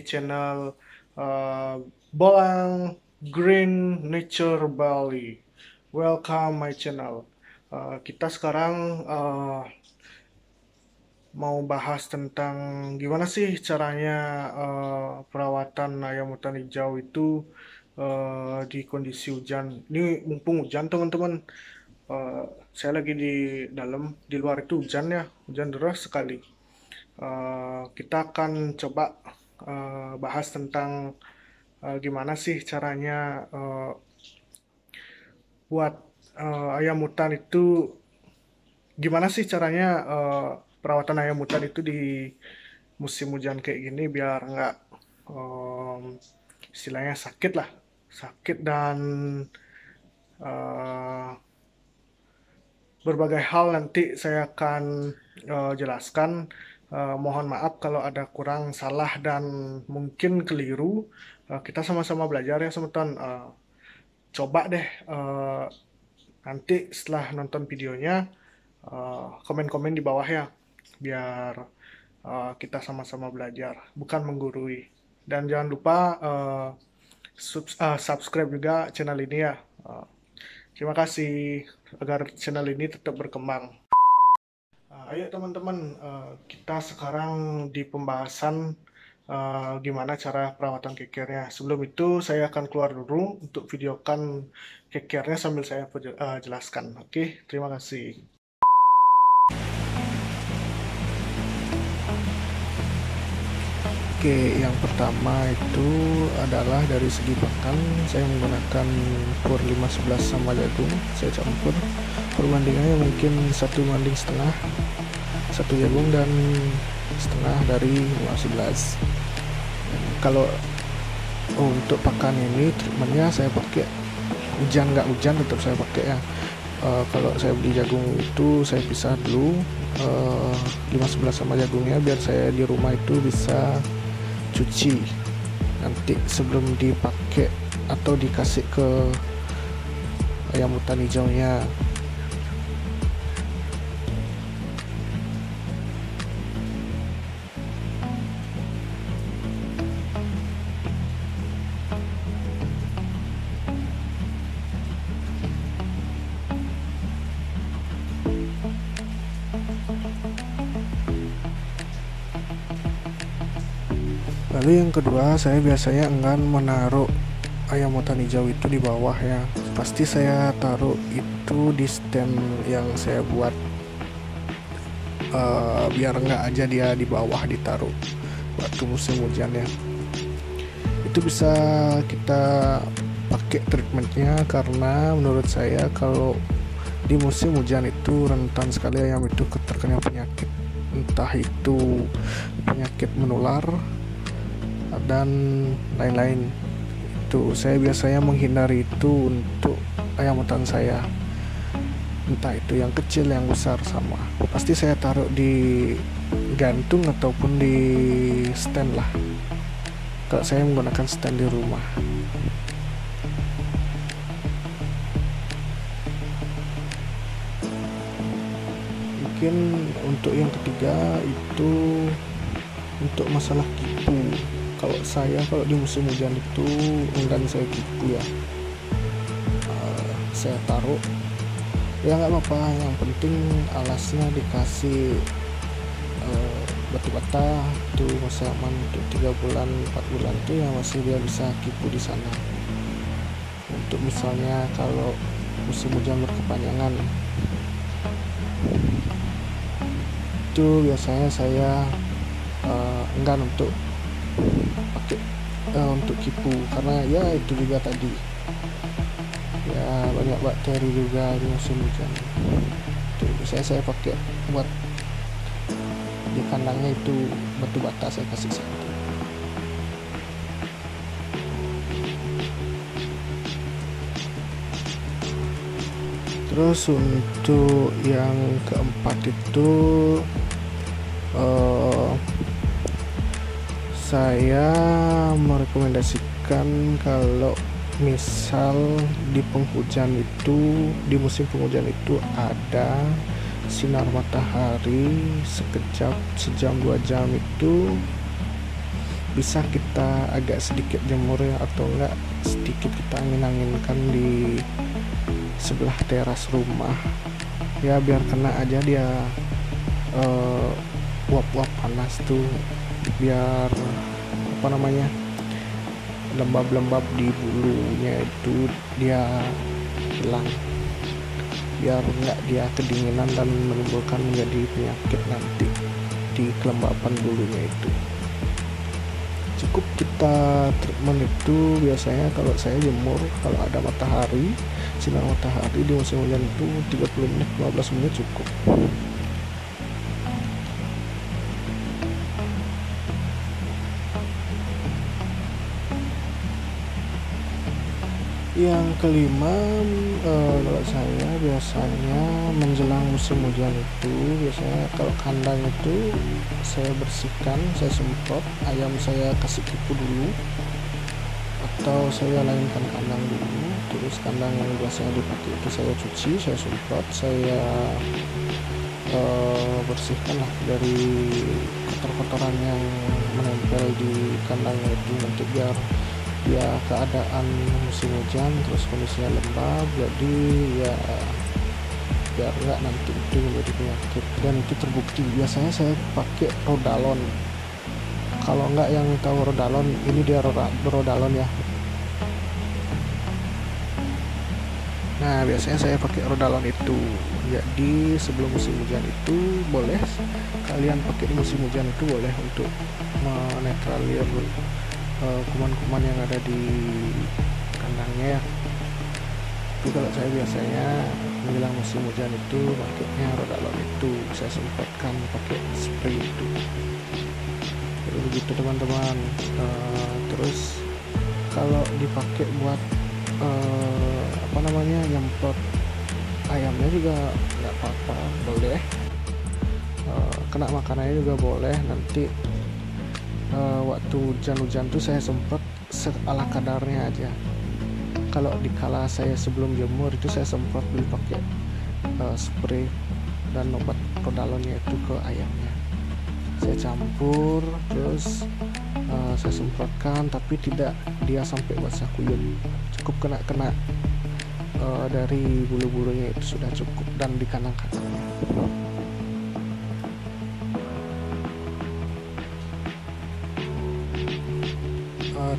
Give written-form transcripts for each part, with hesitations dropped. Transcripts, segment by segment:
channel uh, Bolang Green Nature Bali. Welcome my channel. Kita sekarang mau bahas tentang gimana sih caranya perawatan ayam hutan hijau itu di kondisi hujan. Ini mumpung hujan teman-teman. Saya lagi di dalam, di luar itu hujan ya, hujan deras sekali. Kita akan coba bahas tentang gimana sih caranya buat ayam hutan itu, gimana sih caranya perawatan ayam hutan itu di musim hujan kayak gini biar nggak em, istilahnya sakit lah, sakit dan eh, berbagai hal nanti saya akan jelaskan. Mohon maaf kalau ada kurang salah dan mungkin keliru. Kita sama-sama belajar ya teman-teman. Coba deh nanti setelah nonton videonya komen-komen di bawah ya, biar kita sama-sama belajar, bukan menggurui. Dan jangan lupa subscribe juga channel ini ya. Terima kasih agar channel ini tetap berkembang. Ayo teman-teman, kita sekarang di pembahasan gimana cara perawatan kekernya. Sebelum itu saya akan keluar dulu untuk videokan kekernya sambil saya jelaskan. Oke, terima kasih. Oke, yang pertama itu adalah dari segi pakan. Saya menggunakan pur 5:11 sama jagung. Saya campur. Perbandingannya mungkin 1:1,5. Satu jagung dan setengah dari 5:11. Kalau untuk pakan ini treatmentnya saya pakai hujan nggak hujan tetap saya pakai ya. Kalau saya beli jagung itu saya pisah dulu 5:11 sama jagungnya biar saya di rumah itu bisa cuci nanti sebelum dipakai atau dikasih ke ayam hutan hijaunya. Lalu yang kedua, saya biasanya enggan menaruh ayam hutan hijau itu di bawah ya. Pasti saya taruh itu di stand yang saya buat, biar nggak aja dia di bawah ditaruh waktu musim hujan ya. Itu bisa kita pakai treatmentnya karena menurut saya kalau di musim hujan itu rentan sekali ayam itu terkena penyakit, entah itu penyakit menular dan lain-lain. Itu saya biasanya menghindari itu untuk ayam hutan saya, entah itu yang kecil yang besar sama. Pasti saya taruh di gantung ataupun di stand lah, kalau saya menggunakan stand di rumah. Mungkin untuk yang ketiga itu untuk masalah kipu. Kalau saya di musim hujan itu enggan saya kipu ya. Saya taruh ya nggak apa-apa, yang penting alasnya dikasih batu bata tuh masih aman untuk 3 bulan 4 bulan tuh ya, masih dia bisa kipu di sana. Untuk misalnya kalau musim hujan berkepanjangan itu biasanya saya enggan untuk pakai untuk kipu karena ya itu juga tadi ya banyak bakteri juga di musim hujan. Itu biasanya saya pakai buat di kandangnya itu batu bata saya kasih satu. Terus untuk yang keempat itu saya merekomendasikan kalau misal di penghujan itu, di musim penghujan itu ada sinar matahari sekejap, sejam 2 jam itu bisa kita agak sedikit jemur ya, atau enggak sedikit kita angin-anginkan di sebelah teras rumah ya, biar kena aja dia uap-uap panas tuh, biar apa namanya, lembab-lembab di bulunya itu dia hilang, biar enggak dia kedinginan dan menimbulkan menjadi penyakit nanti di kelembapan bulunya itu. Cukup kita treatment itu biasanya kalau saya jemur, kalau ada matahari, sinar matahari di musim hujan itu 30 menit 15 menit cukup. Yang kelima, kalau saya biasanya menjelang musim hujan itu, biasanya kalau kandang itu saya bersihkan, saya semprot, ayam saya kasih tipu dulu, atau saya lainkan kandang dulu. Terus kandang yang biasanya dipakai itu saya cuci, saya semprot, saya bersihkan lah dari kotor-kotoran yang menempel di kandangnya itu, nanti biar ya keadaan musim hujan terus kondisinya lembab, jadi ya biar enggak nanti itu menjadi penyakit. Dan itu terbukti, biasanya saya pakai Rodalon. Kalau enggak yang tahu Rodalon, ini dia Rodalon ya. Nah biasanya saya pakai Rodalon itu, jadi sebelum musim hujan itu boleh kalian pakai di musim hujan itu, boleh untuk menetralir kuman-kuman yang ada di kandangnya ya. Tapi kalau saya biasanya menjelang musim hujan itu pakainya Rodalon itu, saya semprotkan pakai spray itu. Jadi begitu teman-teman. Terus kalau dipakai buat apa namanya, nyemprot ayamnya juga nggak apa-apa, boleh. Kena makanannya juga boleh. Nanti waktu hujan-hujan tuh saya semprot ala kadarnya aja. Kalau dikala saya sebelum jemur itu saya semprot dulu pakai spray dan obat Rodalonnya itu ke ayamnya. Saya campur terus saya semprotkan, tapi tidak dia sampai basah kuyup, cukup kena dari bulu-bulunya itu sudah cukup, dan di kandang-kandangnya.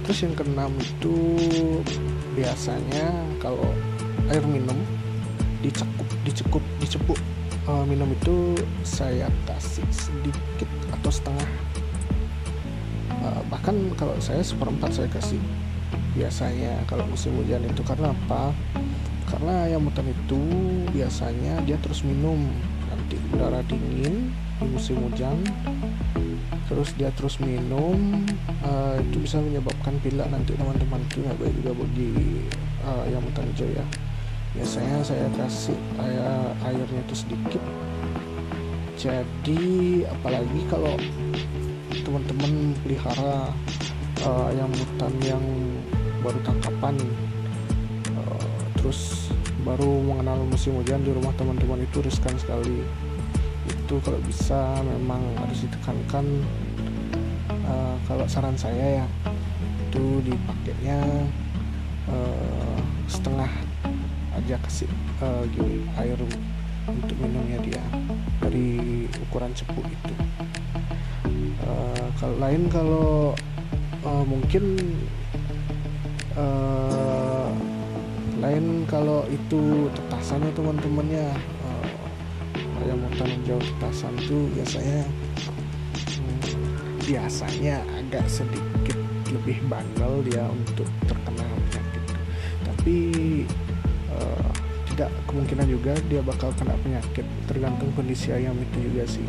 Terus yang keenam itu biasanya kalau air minum dicepuk minum itu saya kasih sedikit atau setengah, bahkan kalau saya 1/4 saya kasih biasanya kalau musim hujan itu. Karena apa? Karena ayam hutan itu biasanya dia terus minum, nanti udara dingin di musim hujan terus dia terus minum, itu bisa menyebabkan pilek nanti teman-teman. Itu nggak baik juga bagi ayam hutan hijau ya. Biasanya saya kasih airnya itu sedikit. Jadi apalagi kalau teman-teman pelihara ayam hutan yang baru tangkapan, terus baru mengenal musim hujan di rumah teman-teman, itu riskan sekali. Itu kalau bisa memang harus ditekankan. Kalau saran saya ya itu dipakainya setengah aja, kasih gini air untuk minumnya dia dari ukuran cepuk itu. Kalau lain, kalau mungkin lain kalau itu tetasannya teman-temannya, ayam hutan hijau tetasan tuh biasanya agak sedikit lebih bandel dia untuk terkena penyakit, tapi tidak kemungkinan juga dia bakal kena penyakit, tergantung kondisi ayam itu juga sih.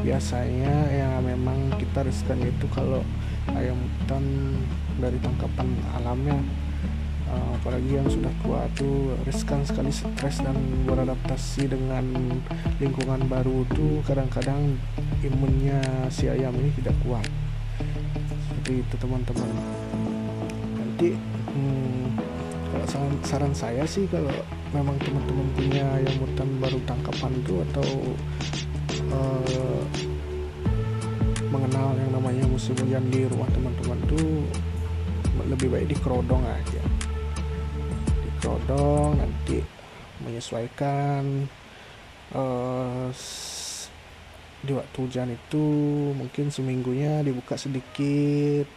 Biasanya ya memang kita riskan itu kalau ayam hutan dari tangkapan alamnya, apalagi yang sudah tua tuh riskan sekali, stres dan beradaptasi dengan lingkungan baru tuh kadang-kadang imunnya si ayam ini tidak kuat. Seperti itu teman-teman. Nanti kalau saran saya sih, kalau memang teman-teman punya ayam hutan baru tangkapan tuh, atau mengenal yang namanya musim hujan di rumah teman-teman tuh lebih baik dikerodong aja, dikerodong, nanti menyesuaikan di waktu hujan itu mungkin seminggunya dibuka sedikit,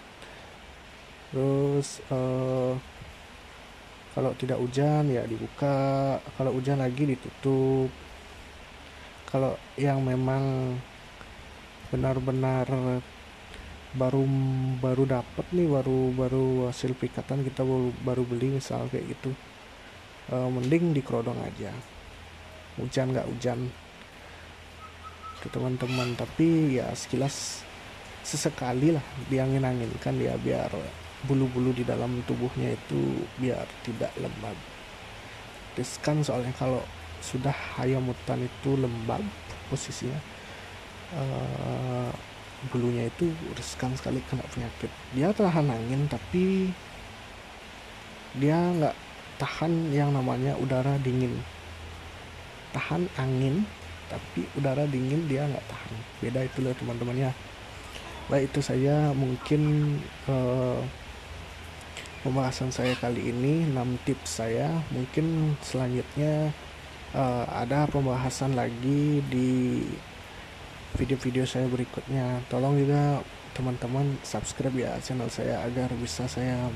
terus kalau tidak hujan ya dibuka, kalau hujan lagi ditutup. Kalau yang memang benar-benar baru dapat nih, baru hasil pikatan, kita baru beli misal kayak gitu, mending dikerodong aja, hujan nggak hujan ke teman-teman. Tapi ya sekilas sesekali lah diangin-anginkan ya, biar bulu-bulu di dalam tubuhnya itu biar tidak lembab. Riskan soalnya kalau sudah ayam hutan itu lembab posisinya, bulunya itu riskan sekali kena penyakit. Dia tahan angin tapi dia nggak tahan yang namanya udara dingin. Tahan angin tapi udara dingin dia nggak tahan. Beda itu loh teman-teman ya. Baik, itu saja mungkin pembahasan saya kali ini, 6 tips saya. Mungkin selanjutnya ada pembahasan lagi di video-video saya berikutnya. Tolong juga teman-teman subscribe ya channel saya agar bisa saya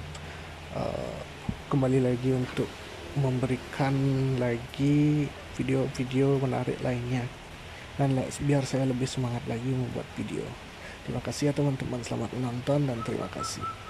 kembali lagi untuk memberikan lagi video-video menarik lainnya, dan biar saya lebih semangat lagi membuat video. Terima kasih ya teman-teman, selamat menonton dan terima kasih.